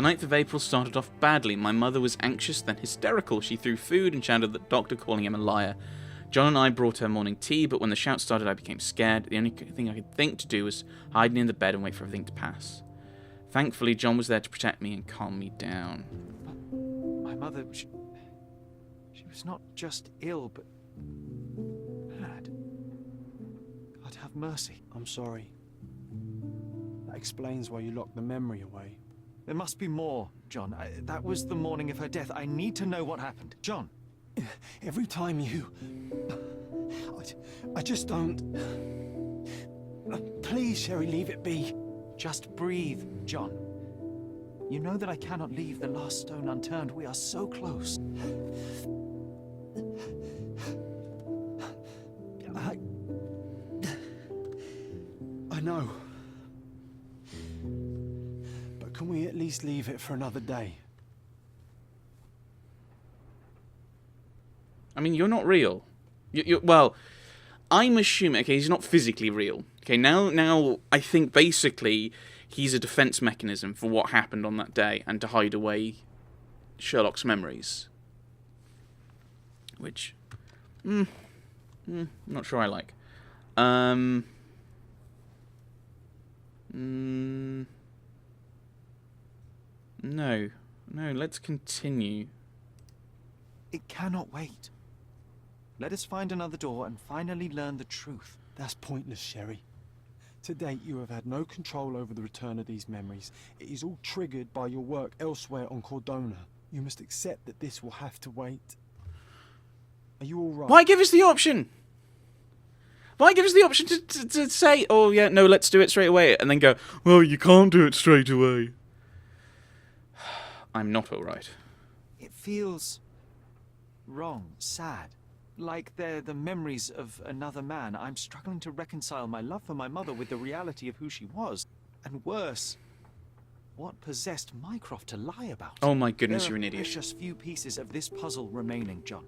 The 9th of April started off badly. My mother was anxious, then hysterical. She threw food and shouted at the doctor, calling him a liar. John and I brought her morning tea, but when the shout started, I became scared. The only thing I could think to do was hide in the bed and wait for everything to pass. Thankfully, John was there to protect me and calm me down. My mother, she was not just ill, but mad. God have mercy. I'm sorry. That explains why you locked the memory away. There must be more, John. That was the morning of her death. I need to know what happened. John! Every time you... I just don't... Please, Sherry, leave it be. Just breathe, John. You know that I cannot leave the last stone unturned. We are so close. I know. But can we at least leave it for another day? I mean, you're not real. Well, I'm assuming... Okay, he's not physically real. Okay, now I think basically he's a defense mechanism for what happened on that day and to hide away Sherlock's memories. Which... not sure I like. No, let's continue. It cannot wait. Let us find another door and finally learn the truth. That's pointless, Sherry. To date, you have had no control over the return of these memories. It is all triggered by your work elsewhere on Cordona. You must accept that this will have to wait. Are you all right? Why give us the option? Why give us the option to say, oh yeah, no, let's do it straight away, and then go, well, you can't do it straight away. I'm not all right. It feels wrong, sad. Like they're the memories of another man. I'm struggling to reconcile my love for my mother with the reality of who she was. And worse, what possessed Mycroft to lie about? Oh my goodness, There you're an are idiot. precious few pieces of this puzzle remaining, John.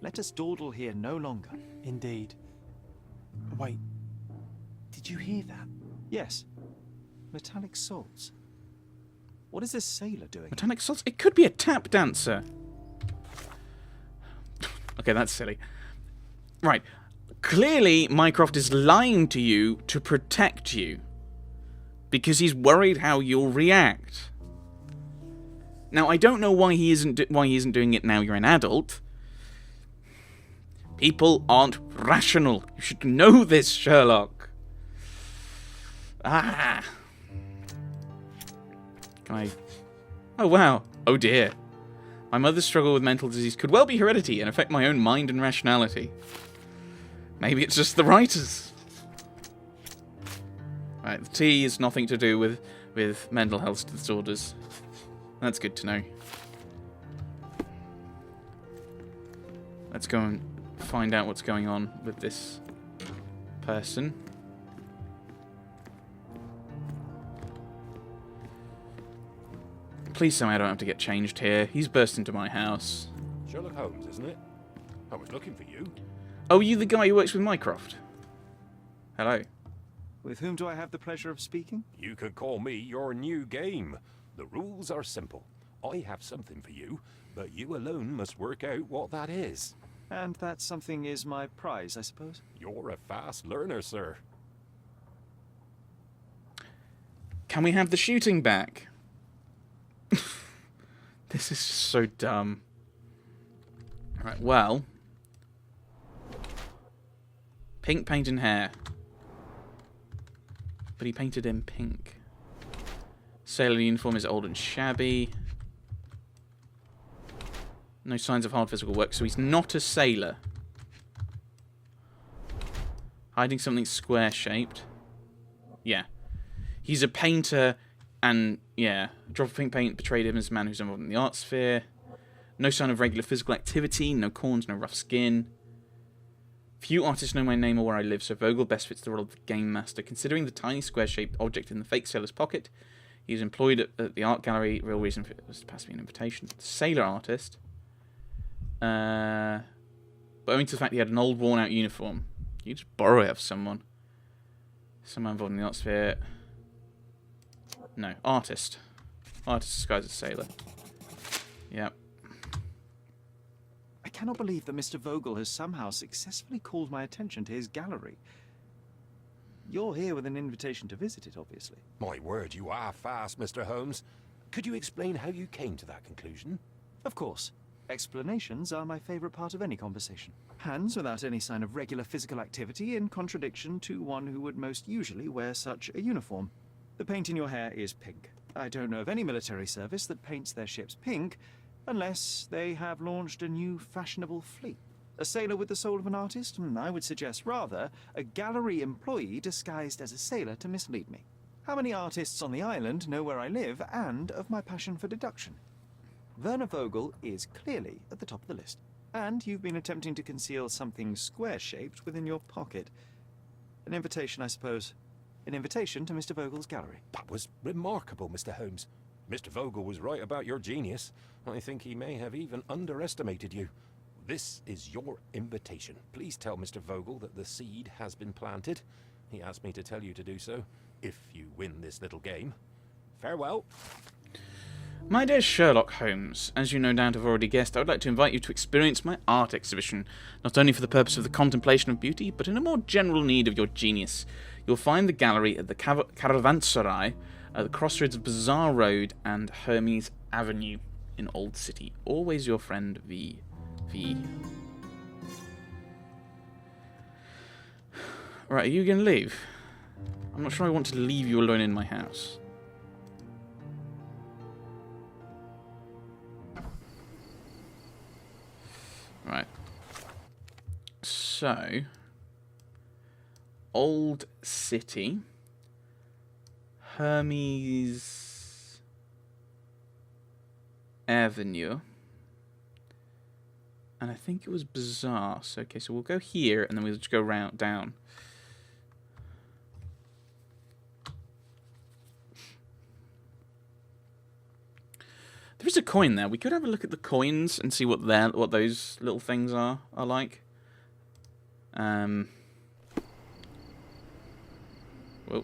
Let us dawdle here no longer. Indeed. Wait. Did you hear that? Yes. Metallic salts. What is this sailor doing? Metallic salts? It could be a tap dancer. Okay, that's silly. Right. Clearly, Mycroft is lying to you to protect you. Because he's worried how you'll react. Now, I don't know why he isn't doing it now you're an adult. People aren't rational. You should know this, Sherlock. Ah. Can I... Oh, wow. Oh, dear. My mother's struggle with mental disease could well be heredity and affect my own mind and rationality. Maybe it's just the writers. Right, the tea is nothing to do with mental health disorders. That's good to know. Let's go and find out what's going on with this person. Please tell me I don't have to get changed here. He's burst into my house. Sherlock Holmes, isn't it? I was looking for you. Oh, you the guy who works with Mycroft? Hello. With whom do I have the pleasure of speaking? You can call me your new game. The rules are simple. I have something for you, but you alone must work out what that is. And that something is my prize, I suppose? You're a fast learner, sir. Can we have the shooting back? This is so dumb. Alright, well. Pink paint and hair. But he painted in pink. Sailor uniform is old and shabby. No signs of hard physical work, so he's not a sailor. Hiding something square-shaped. Yeah. He's a painter, and, yeah. A drop of pink paint betrayed him as a man who's involved in the art sphere. No sign of regular physical activity, no corns, no rough skin. Few artists know my name or where I live, so Vogel best fits the role of the game master. Considering the tiny square-shaped object in the fake sailor's pocket, he was employed at the art gallery. Real reason for it was to pass me an invitation. Sailor artist. But owing to the fact he had an old, worn-out uniform. You just borrow it off someone. Someone involved in the art sphere. No, artist. Artist disguised as sailor. Yep. I cannot believe that Mr. Vogel has somehow successfully called my attention to his gallery. You're here with an invitation to visit it, obviously. My word, you are fast, Mr. Holmes. Could you explain how you came to that conclusion? Of course. Explanations are my favorite part of any conversation. Hands without any sign of regular physical activity, in contradiction to one who would most usually wear such a uniform. The paint in your hair is pink. I don't know of any military service that paints their ships pink, unless they have launched a new fashionable fleet. A sailor with the soul of an artist? I would suggest rather a gallery employee disguised as a sailor to mislead me. How many artists on the island know where I live and of my passion for deduction? Werner Vogel is clearly at the top of the list. And you've been attempting to conceal something square-shaped within your pocket. An invitation, I suppose. An invitation to Mr. Vogel's gallery. That was remarkable, Mr. Holmes. Mr. Vogel was right about your genius. I think he may have even underestimated you. This is your invitation. Please tell Mr. Vogel that the seed has been planted. He asked me to tell you to do so, if you win this little game. Farewell. My dear Sherlock Holmes, as you no doubt have already guessed, I would like to invite you to experience my art exhibition, not only for the purpose of the contemplation of beauty, but in a more general need of your genius. You'll find the gallery at the Caravanserai, at the crossroads of Bazaar Road and Hermes Avenue in Old City. Always your friend, V. Right, are you going to leave? I'm not sure I want to leave you alone in my house. Right. So, Old City, Hermes Avenue, and I think it was Bazaar. So, okay, so we'll go here, and then we'll just go round down. There is a coin there. We could have a look at the coins and see what those little things are like. Whoa.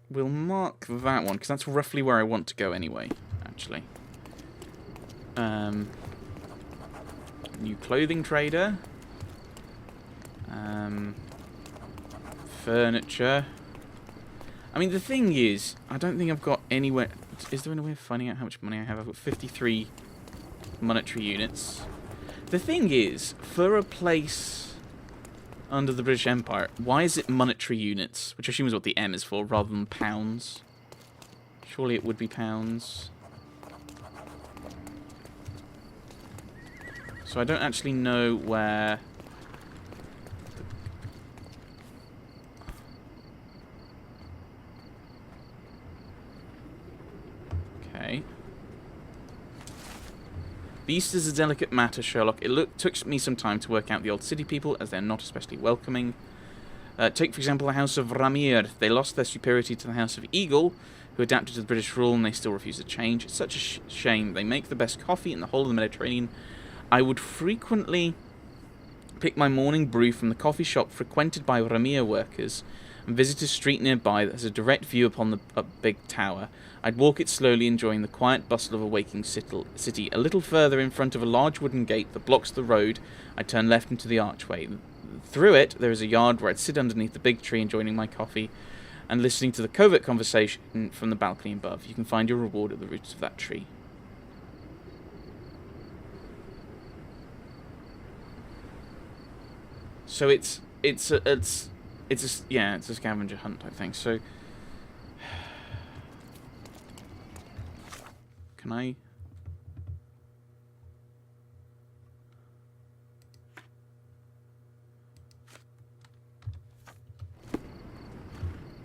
We'll mark that one because that's roughly where I want to go anyway. Actually. New clothing trader. Furniture. I mean, the thing is, I don't think I've got anywhere... Is there any way of finding out how much money I have? I've got 53 monetary units. The thing is, for a place under the British Empire, why is it monetary units? Which I assume is what the M is for, rather than pounds. Surely it would be pounds. So I don't actually know where... Okay. Beast is a delicate matter, Sherlock. It took me some time to work out the old city people, as they're not especially welcoming. Take, for example, the House of Ramir. They lost their superiority to the House of Eagle, who adapted to the British rule, and they still refuse to change. It's such a shame. They make the best coffee in the whole of the Mediterranean. I would frequently pick my morning brew from the coffee shop frequented by Ramir workers and visit a street nearby that has a direct view upon the big tower. I'd walk it slowly, enjoying the quiet bustle of a waking city. A little further in front of a large wooden gate that blocks the road, I turn left into the archway. Through it, there is a yard where I'd sit underneath the big tree enjoying my coffee and listening to the covert conversation from the balcony above. You can find your reward at the roots of that tree. So it's a scavenger hunt, I think. So can I?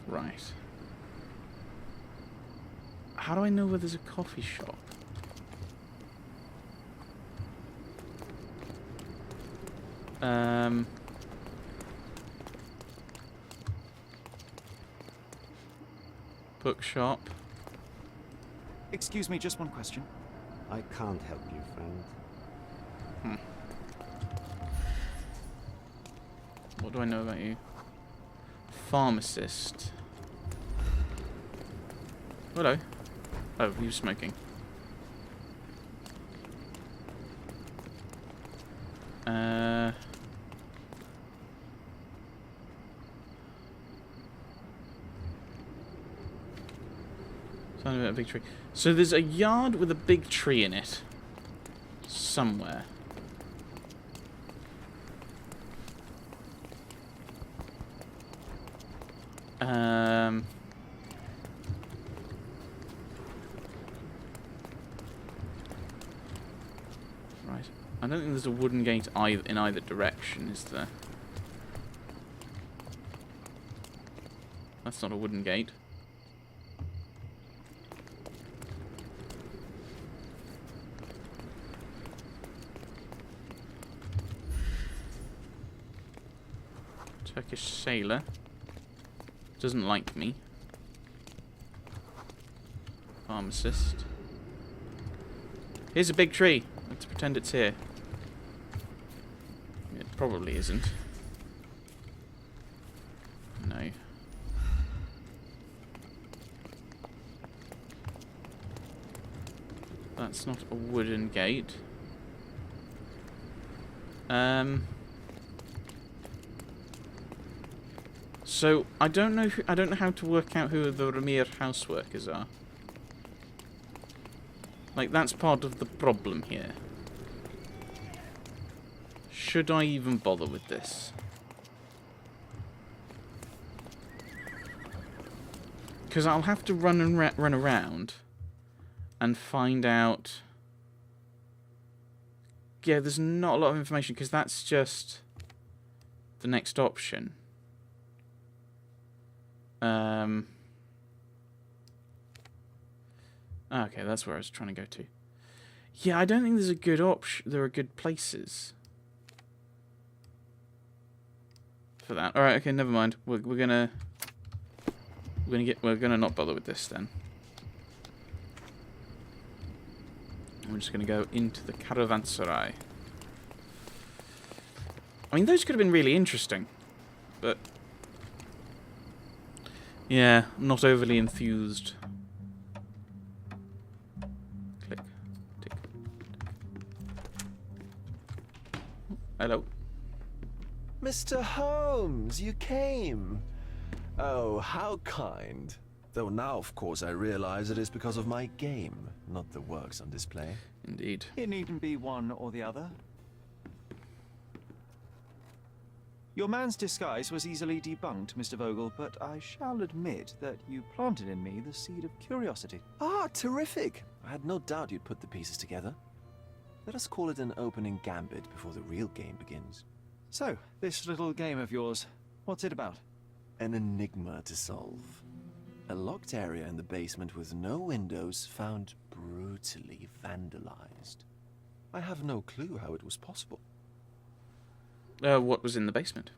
Right. How do I know where there's a coffee shop? Bookshop. Excuse me, just one question. I can't help you, friend. do I know about you? Pharmacist. Hello. Oh, he was smoking. Something about a big tree. So there's a yard with a big tree in it. Somewhere. Right. I don't think there's a wooden gate in either direction, is there? That's not a wooden gate. Turkish sailor. Doesn't like me. Pharmacist. Here's a big tree. Let's pretend it's here. It probably isn't. No. That's not a wooden gate. So I don't know how to work out who the Ramir houseworkers are. Like, that's part of the problem here. Should I even bother with this? Because I'll have to run around and find out. Yeah, there's not a lot of information because that's just the next option. Okay, that's where I was trying to go to. Yeah, I don't think there's a good option. There are good places for that. All right, okay, never mind. We're gonna not bother with this then. We're just gonna go into the caravanserai. I mean, those could have been really interesting, but yeah, not overly enthused. Click. Tick. Hello. Mr. Holmes, you came. Oh, how kind. Though now, of course, I realize it is because of my game, not the works on display. Indeed. It needn't be one or the other. Your man's disguise was easily debunked, Mr. Vogel, but I shall admit that you planted in me the seed of curiosity. Ah, terrific. I had no doubt you'd put the pieces together. Let us call it an opening gambit before the real game begins. So, this little game of yours, what's it about? An enigma to solve. A locked area in the basement with no windows found brutally vandalized. I have no clue how it was possible. What was in the basement?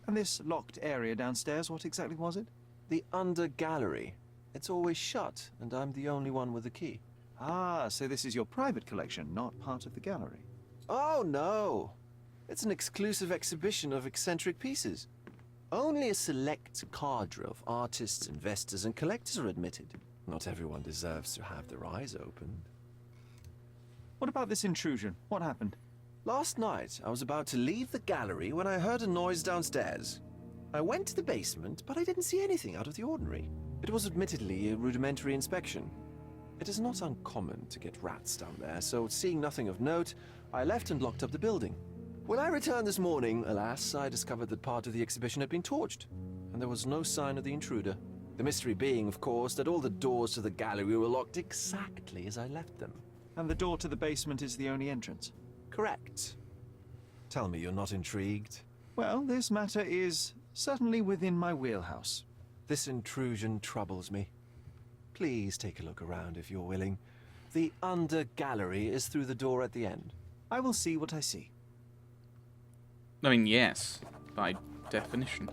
And this locked area downstairs, what exactly was it? The under gallery. It's always shut, and I'm the only one with the key. Ah, so this is your private collection, not part of the gallery. Oh, no. It's an exclusive exhibition of eccentric pieces. Only a select cadre of artists, investors, and collectors are admitted. Not everyone deserves to have their eyes opened. What about this intrusion? What happened? Last night, I was about to leave the gallery when I heard a noise downstairs. I went to the basement, but I didn't see anything out of the ordinary. It was admittedly a rudimentary inspection. It is not uncommon to get rats down there, so seeing nothing of note, I left and locked up the building. When I returned this morning, alas, I discovered that part of the exhibition had been torched, and there was no sign of the intruder. The mystery being, of course, that all the doors to the gallery were locked exactly as I left them. And the door to the basement is the only entrance? Correct. Tell me you're not intrigued. Well, this matter is certainly within my wheelhouse. This intrusion troubles me. Please take a look around if you're willing. The under gallery is through the door at the end. I will see what I see. I mean, yes, by definition.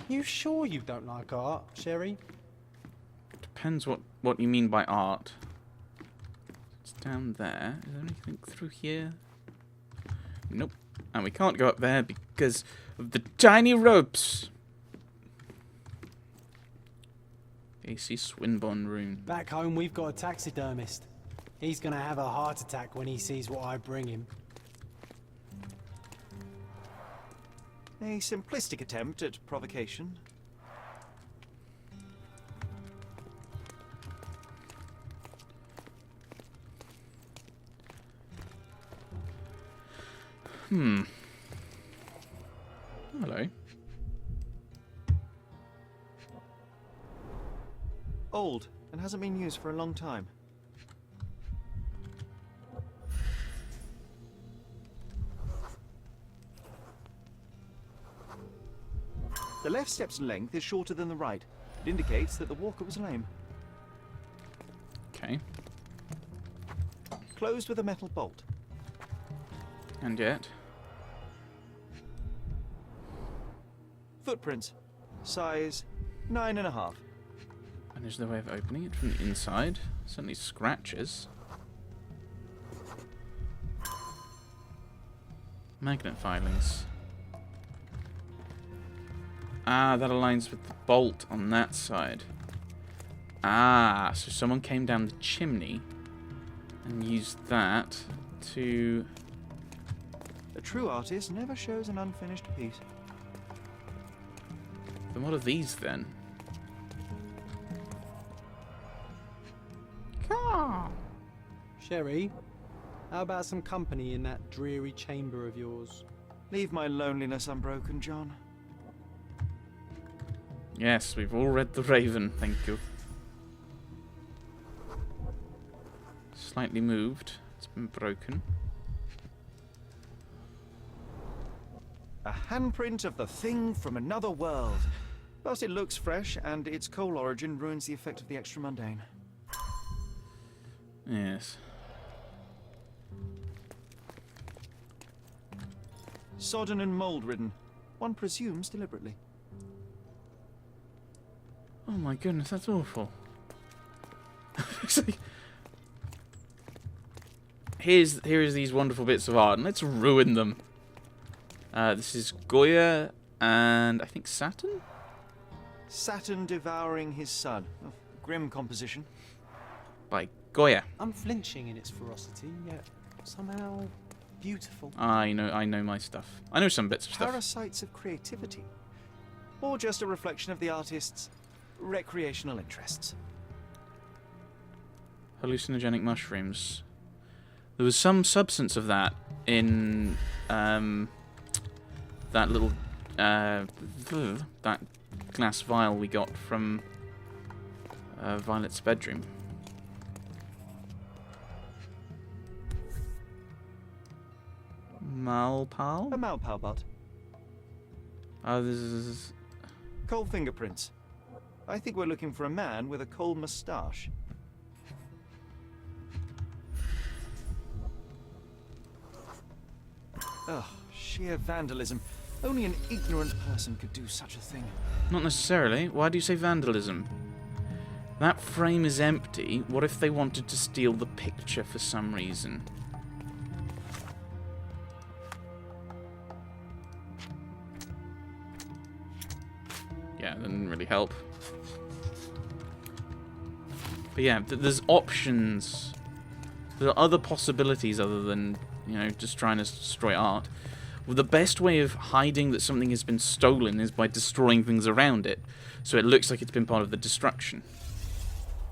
You sure you don't like art, Sherry? Depends what you mean by art. It's down there. Is there anything through here? Nope. And we can't go up there because of the tiny ropes. AC Swinburne room. Back home, we've got a taxidermist. He's gonna have a heart attack when he sees what I bring him. A simplistic attempt at provocation. Hello. Old, and hasn't been used for a long time. The left step's length is shorter than the right. It indicates that the walker was lame. Okay. Closed with a metal bolt. And yet. Footprints. Size 9.5. And is there a way of opening it from the inside? Certainly scratches. Magnet filings. Ah, that aligns with the bolt on that side. Ah, so someone came down the chimney and used that to... A true artist never shows an unfinished piece. Then what are these then? Sherry, how about some company in that dreary chamber of yours? Leave my loneliness unbroken, John. Yes, we've all read The Raven, thank you. Slightly moved. It's been broken. A handprint of the thing from another world. But it looks fresh, and its coal origin ruins the effect of the extra mundane. Yes. Sodden and mold-ridden. One presumes deliberately. Oh my goodness, that's awful. It's like, here's these wonderful bits of art, and let's ruin them. This is Goya and I think Saturn? Saturn devouring his son. Oh, grim composition. By Goya. Unflinching in its ferocity, yet somehow beautiful. I know my stuff. I know some bits of stuff. Parasites of creativity. Or just a reflection of the artist's recreational interests. Hallucinogenic mushrooms. There was some substance of that in that little that glass vial we got from Violet's bedroom. Malpal? A Malpal bud. Oh, this is... Coal fingerprints. I think we're looking for a man with a coal moustache. Ugh, sheer vandalism. Only an ignorant person could do such a thing. Not necessarily. Why do you say vandalism? That frame is empty. What if they wanted to steal the picture for some reason? Yeah, that didn't really help. But yeah, there's options. There are other possibilities other than, you know, just trying to destroy art. Well, the best way of hiding that something has been stolen is by destroying things around it, so it looks like it's been part of the destruction.